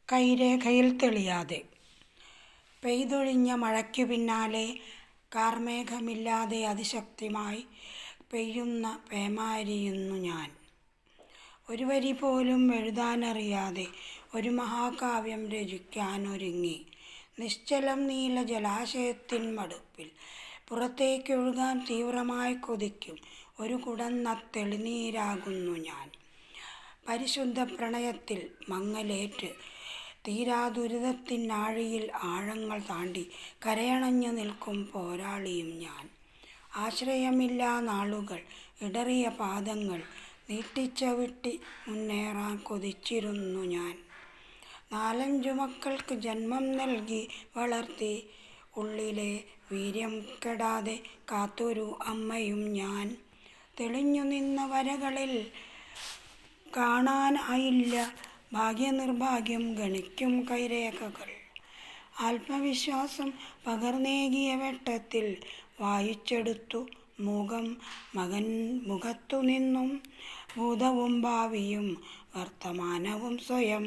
കൈരേഖയിൽ തെളിയാതെ. പെയ്തൊഴിഞ്ഞ മഴയ്ക്കു പിന്നാലെ കാർമേഘമില്ലാതെ അതിശക്തമായി പെയ്യുന്ന പേമാരിയുന്നു ഞാൻ. ഒരു വരി പോലും എഴുതാനറിയാതെ ഒരു മഹാകാവ്യം രചിക്കാനൊരുങ്ങി. നിശ്ചലം നീല ജലാശയത്തിൻ മടുപ്പിൽ പുറത്തേക്കൊഴുകാൻ തീവ്രമായി കൊതിക്കും ഒരു കുടന്ന തെളിനീരാകുന്നു ഞാൻ. പരിശുദ്ധ പ്രണയത്തിൽ മങ്ങലേറ്റ് തീരാദുരിതത്തിനാഴിയിൽ ആഴങ്ങൾ താണ്ടി കരയണഞ്ഞു നിൽക്കും പോരാളിയും ഞാൻ. ആശ്രയമില്ലാ നാളുകൾ, ഇടറിയ പാദങ്ങൾ നീട്ടിച്ചവിട്ടി മുന്നേറാൻ കൊതിച്ചിരുന്നു ഞാൻ. 4-5 മക്കൾക്ക് ജന്മം നൽകി വളർത്തി ഉള്ളിലെ വീര്യം കെടാതെ കാത്തൊരു അമ്മയും ഞാൻ. തെളിഞ്ഞു നിന്ന വരകളിൽ കാണാനായില്ല ഭാഗ്യനിർഭാഗ്യം ഗണിക്കും കൈരേഖകൾ. ആത്മവിശ്വാസം പകർന്നേകിയ വെട്ടത്തിൽ വായിച്ചെടുത്തു മൂകം മകൻ മുഖത്തു നിന്നും ഭൂതവും ഭാവിയും വർത്തമാനവും സ്വയം.